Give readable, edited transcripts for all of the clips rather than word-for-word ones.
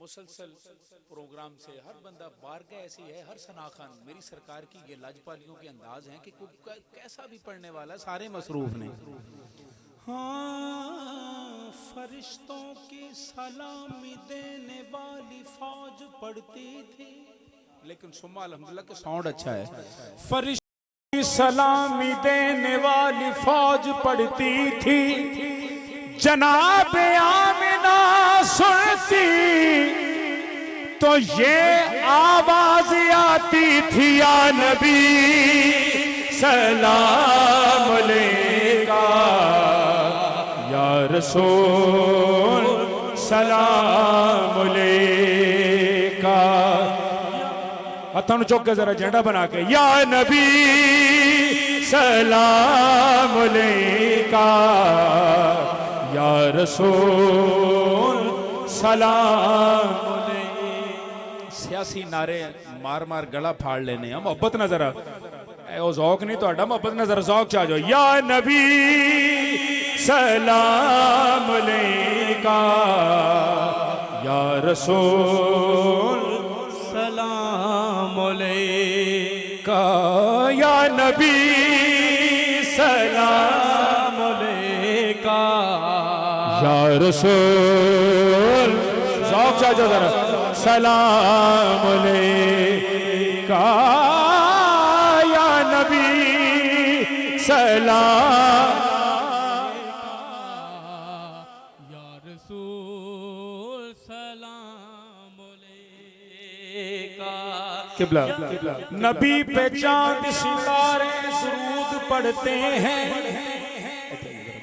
मुसलसल प्रोग्राम से हर बंदा बारगाह ऐसी है, हर सना खान मेरी सरकार की ये लाजपालियों के अंदाज हैं कि कोई कैसा भी पढ़ने वाला सारे मसरूफ ने। हाँ, फरिश्तों की सलामी देने वाली फौज पढ़ती थी, लेकिन सुम्मा अल्हम्दुलिल्लाह के साउंड अच्छा है। फरिश्तों की सलामी देने वाली फौज पढ़ती थी, जनाब आमिना सुनती तो ये आवाज आती थी, या नबी सलाम अलैका, या रसूल सलाम अलैका। हथों चौक के जरा झंडा बना के, या नबी सलाम अलैका, या रसूल सलाम। सियासी नारे मार मार गला फाड़ लेने, मोहब्बत ना जरा ज़ौक नहीं तो मोहब्बत ना जरा ज़ौक चा जाओ। या नबी सलाम अलैका, या रसूल सलाम अलैका, या नबी सलाम अलैका, या रसूल ज़ौक चा जाओ जरा सलाम अलैका, या नबी सलाम, या रसूल सलाम अलैका। किबला नबी पे चांद सितारे सुरूद पढ़ते हैं।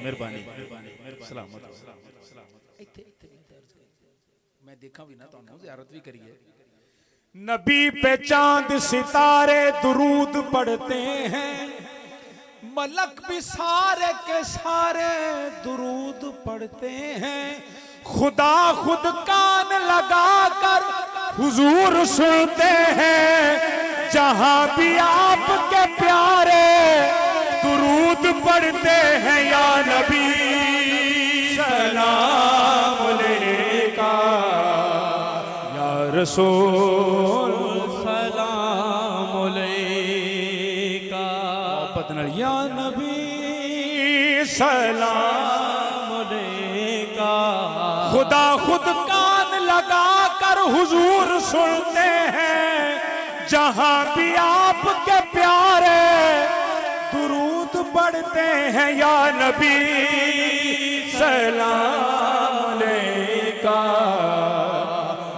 मेहरबानी सलामत। मैं देखा भी ना तो ज़ियारत भी करिए। नबी पे चांद सितारे दुरूद पढ़ते हैं, मलक भी सारे के सारे दुरूद पढ़ते हैं। खुदा खुद कान लगा कर हुजूर सुनते हैं, जहां भी आपके प्यारे दुरूद पढ़ते हैं। या नबी सलाम अलैका, या रसूल सलाम अलैका। या नबी सलाम अलैका, खुदा खुद कान लगा कर हुजूर सुनते हैं, जहां भी आपके प्यारे दुरूद पढ़ते हैं। या नबी सलाम अलैका,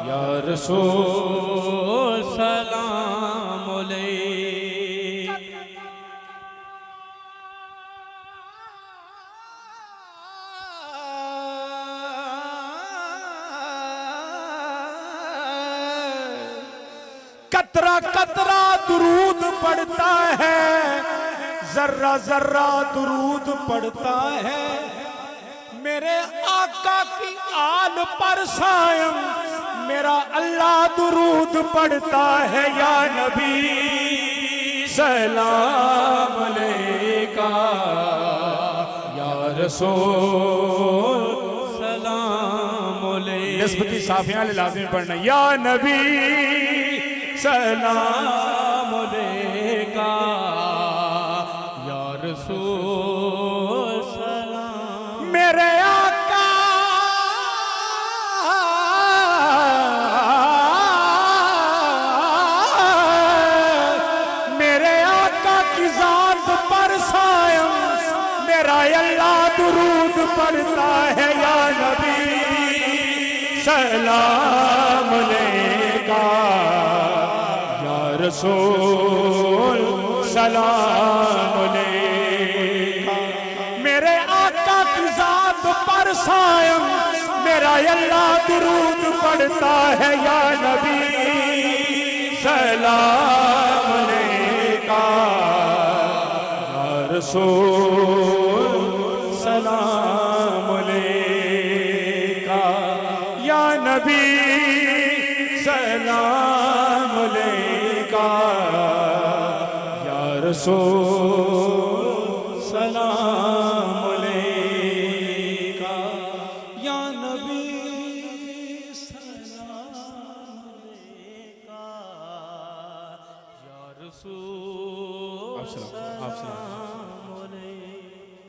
या रसूल सलाम अलैका। कतरा कतरा दुरूद पढ़ता है, जर्रा जर्रा दुरूद पढ़ता है। मेरे आका की आल पर सायम मेरा अल्लाह दुरूद पढ़ता है। या नबी सलाम अलैका, या रसूल सलाम अलैका। निस्बती साफियां लाज़िम पढ़ना। या नबी सलाम अलैका, या रसूल सलाम। मेरे आका मेरे आका की जात पर सायम मेरा अल्लाह दुरूद पढ़ता है। या नबी सलाम अलैका, या रसूल सलाम अलैका। मेरे आका की जात पर सायम मेरा अल्लाह दुरूद पढ़ता है। या नबी सलाम अलैका, या रसूल सलाम अलैका, या नबी सलाम अलैका, या रसूल सलाम अलैका, या नबी सलाम रसूल आप सलाम